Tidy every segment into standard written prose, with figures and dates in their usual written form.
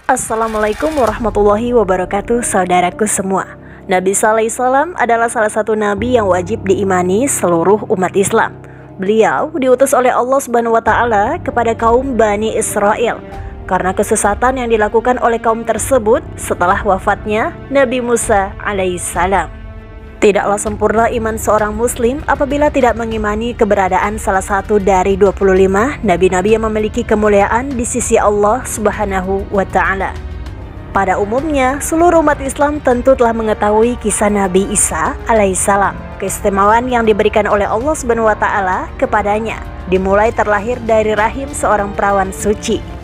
Assalamualaikum warahmatullahi wabarakatuh, saudaraku semua. Nabi Sallallahu Alaihi Wasallam adalah salah satu nabi yang wajib diimani seluruh umat Islam. Beliau diutus oleh Allah Subhanahu wa Ta'ala kepada kaum Bani Israel karena kesesatan yang dilakukan oleh kaum tersebut setelah wafatnya Nabi Musa alaihissalam. Tidaklah sempurna iman seorang muslim apabila tidak mengimani keberadaan salah satu dari 25 nabi-nabi yang memiliki kemuliaan di sisi Allah Subhanahu wa Ta'ala. Pada umumnya, seluruh umat Islam tentu telah mengetahui kisah Nabi Isa alaihissalam, keistimewaan yang diberikan oleh Allah Subhanahu wa Ta'ala kepadanya, dimulai terlahir dari rahim seorang perawan suci.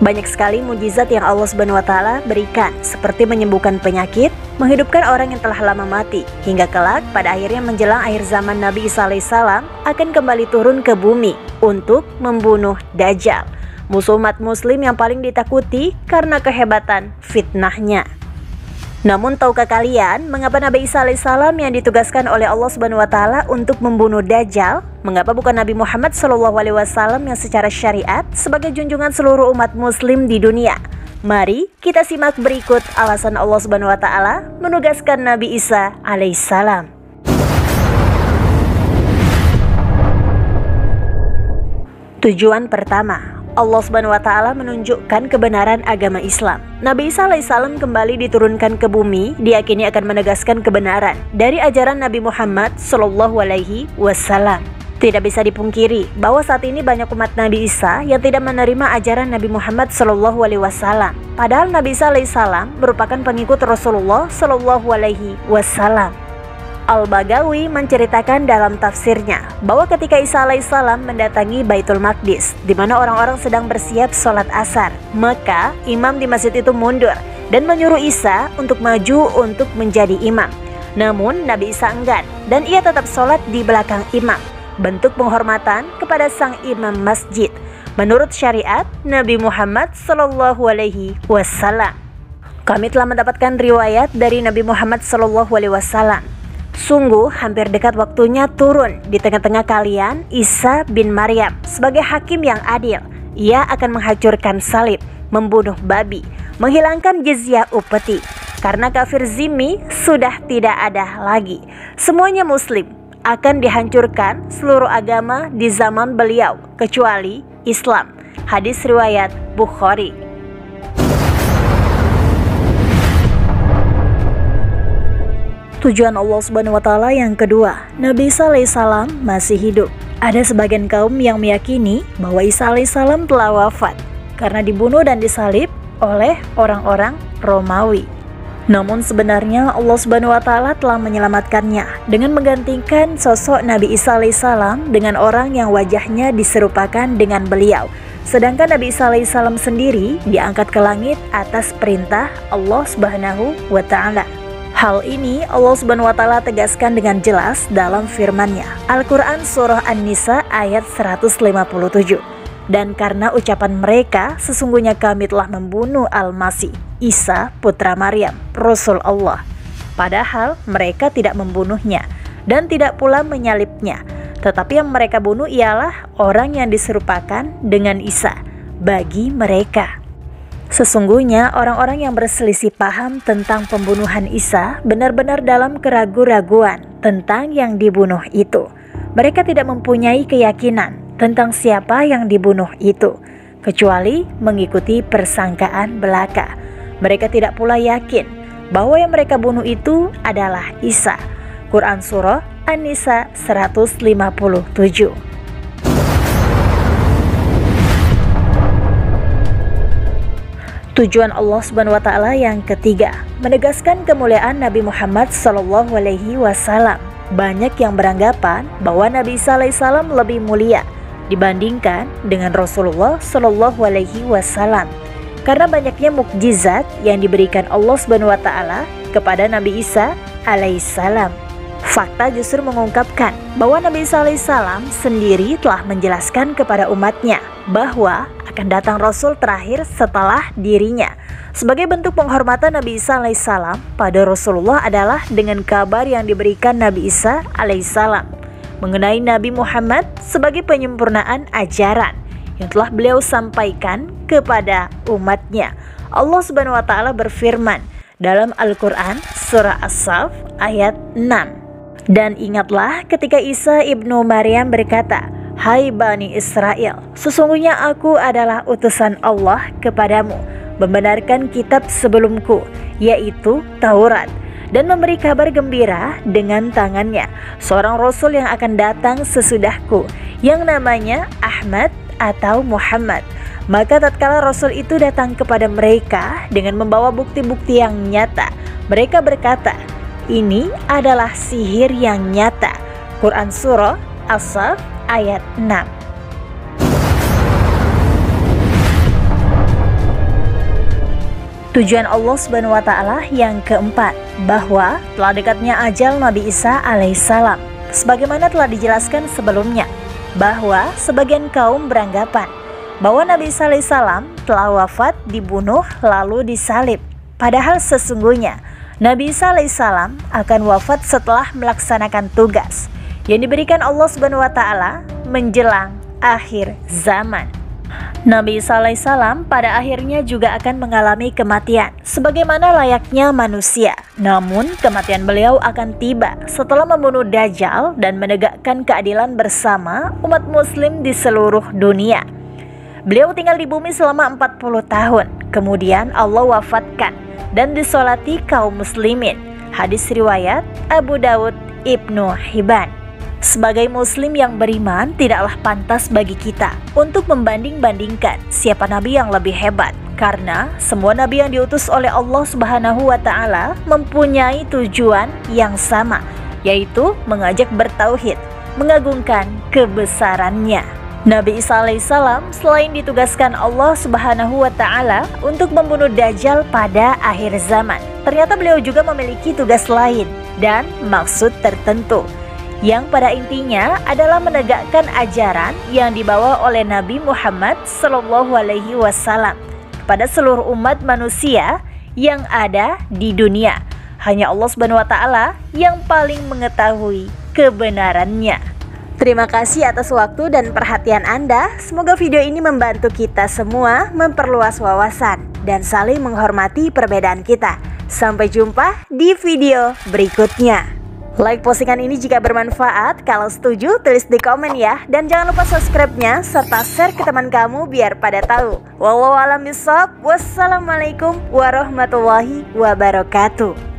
Banyak sekali mujizat yang Allah Subhanahu wa Ta'ala berikan, seperti menyembuhkan penyakit, menghidupkan orang yang telah lama mati, hingga kelak pada akhirnya menjelang akhir zaman Nabi Isa alaihissalam akan kembali turun ke bumi untuk membunuh Dajjal, musuh umat muslim yang paling ditakuti karena kehebatan fitnahnya. Namun tahukah kalian mengapa Nabi Isa alaihissalam yang ditugaskan oleh Allah Subhanahu wa Ta'ala untuk membunuh Dajjal, mengapa bukan Nabi Muhammad SAW yang secara syariat sebagai junjungan seluruh umat muslim di dunia? Mari kita simak berikut alasan Allah Subhanahu wa Ta'ala menugaskan Nabi Isa alaihissalam. Tujuan pertama, Allah Subhanahu wa Ta'ala menunjukkan kebenaran agama Islam. Nabi Isa alaihissalam kembali diturunkan ke bumi diyakini akan menegaskan kebenaran dari ajaran Nabi Muhammad SAW. Tidak bisa dipungkiri bahwa saat ini banyak umat Nabi Isa yang tidak menerima ajaran Nabi Muhammad SAW. Padahal Nabi Isa alaihissalam merupakan pengikut Rasulullah SAW. Al-Baghawi menceritakan dalam tafsirnya bahwa ketika Isa alaihissalam mendatangi Baitul Maqdis, di mana orang-orang sedang bersiap sholat asar, maka imam di masjid itu mundur dan menyuruh Isa untuk maju untuk menjadi imam. Namun Nabi Isa enggan dan ia tetap sholat di belakang imam, bentuk penghormatan kepada sang imam masjid menurut syariat Nabi Muhammad SAW. Kami telah mendapatkan riwayat dari Nabi Muhammad SAW. Sungguh hampir dekat waktunya turun di tengah-tengah kalian Isa bin Maryam sebagai hakim yang adil. Ia akan menghancurkan salib, membunuh babi, menghilangkan jizyah upeti. Karena kafir zimmi sudah tidak ada lagi. Semuanya muslim, akan dihancurkan seluruh agama di zaman beliau kecuali Islam. Hadis riwayat Bukhari. Tujuan Allah Subhanahu wa Ta'ala yang kedua, Nabi Isa alaihissalam masih hidup. Ada sebagian kaum yang meyakini bahwa Isa alaihissalam telah wafat karena dibunuh dan disalib oleh orang-orang Romawi. Namun sebenarnya Allah Subhanahu wa Ta'ala telah menyelamatkannya dengan menggantikan sosok Nabi Isa alaihissalam dengan orang yang wajahnya diserupakan dengan beliau. Sedangkan Nabi Isa alaihissalam sendiri diangkat ke langit atas perintah Allah Subhanahu wa Ta'ala. Hal ini Allah Subhanahu wa Ta'ala tegaskan dengan jelas dalam firman-Nya, Al-Quran Surah An-Nisa ayat 157. Dan karena ucapan mereka, sesungguhnya kami telah membunuh Al-Masih, Isa putra Maryam, Rasul Allah. Padahal mereka tidak membunuhnya dan tidak pula menyalibnya. Tetapi yang mereka bunuh ialah orang yang diserupakan dengan Isa bagi mereka. Sesungguhnya orang-orang yang berselisih paham tentang pembunuhan Isa benar-benar dalam keraguan-raguan tentang yang dibunuh itu. Mereka tidak mempunyai keyakinan tentang siapa yang dibunuh itu, kecuali mengikuti persangkaan belaka. Mereka tidak pula yakin bahwa yang mereka bunuh itu adalah Isa. Quran Surah An-Nisa 157. Tujuan Allah Subhanahu wa Ta'ala yang ketiga, menegaskan kemuliaan Nabi Muhammad SAW. Banyak yang beranggapan bahwa Nabi Isa alaihissalam lebih mulia dibandingkan dengan Rasulullah SAW karena banyaknya mukjizat yang diberikan Allah Subhanahu wa Ta'ala kepada Nabi Isa alaihissalam. Fakta justru mengungkapkan bahwa Nabi Isa alaihissalam sendiri telah menjelaskan kepada umatnya bahwa akan datang Rasul terakhir setelah dirinya. Sebagai bentuk penghormatan Nabi Isa alaihissalam pada Rasulullah adalah dengan kabar yang diberikan Nabi Isa alaihissalam mengenai Nabi Muhammad sebagai penyempurnaan ajaran yang telah beliau sampaikan kepada umatnya. Allah Subhanahu wa taala berfirman dalam Al-Qur'an surah As-Saff ayat 6. Dan ingatlah ketika Isa ibnu Maryam berkata, "Hai Bani Israel, sesungguhnya aku adalah utusan Allah kepadamu, membenarkan kitab sebelumku, yaitu Taurat, dan memberi kabar gembira dengan tangannya seorang Rasul yang akan datang sesudahku, yang namanya Ahmad atau Muhammad." Maka tatkala Rasul itu datang kepada mereka dengan membawa bukti-bukti yang nyata, mereka berkata, "Ini adalah sihir yang nyata." Quran Surah As-Saff ayat 6. Tujuan Allah Subhanahu wa taala yang keempat, bahwa telah dekatnya ajal Nabi Isa alaihissalam. Sebagaimana telah dijelaskan sebelumnya, bahwa sebagian kaum beranggapan bahwa Nabi Isa alaihissalam telah wafat, dibunuh, lalu disalib. Padahal sesungguhnya Nabi Isa alaihissalam akan wafat setelah melaksanakan tugas yang diberikan Allah Subhanahu wa taala menjelang akhir zaman. Nabi Isa alaihissalam pada akhirnya juga akan mengalami kematian sebagaimana layaknya manusia. Namun kematian beliau akan tiba setelah membunuh Dajjal dan menegakkan keadilan bersama umat muslim di seluruh dunia. Beliau tinggal di bumi selama 40 tahun. Kemudian Allah wafatkan dan disolati kaum muslimin. Hadis riwayat Abu Dawud Ibnu Hibban. Sebagai muslim yang beriman, tidaklah pantas bagi kita untuk membanding-bandingkan siapa nabi yang lebih hebat, karena semua nabi yang diutus oleh Allah Subhanahu wa taala mempunyai tujuan yang sama, yaitu mengajak bertauhid, mengagungkan kebesarannya. Nabi Isa alaihissalam selain ditugaskan Allah Subhanahu wa taala untuk membunuh Dajjal pada akhir zaman, ternyata beliau juga memiliki tugas lain dan maksud tertentu, yang pada intinya adalah menegakkan ajaran yang dibawa oleh Nabi Muhammad SAW kepada seluruh umat manusia yang ada di dunia. Hanya Allah Subhanahu wa taala yang paling mengetahui kebenarannya. Terima kasih atas waktu dan perhatian Anda. Semoga video ini membantu kita semua memperluas wawasan dan saling menghormati perbedaan kita. Sampai jumpa di video berikutnya. Like postingan ini jika bermanfaat. Kalau setuju, tulis di komen ya. Dan jangan lupa subscribe-nya serta share ke teman kamu biar pada tahu. Wallahu a'lam bishawab. Wassalamualaikum warahmatullahi wabarakatuh.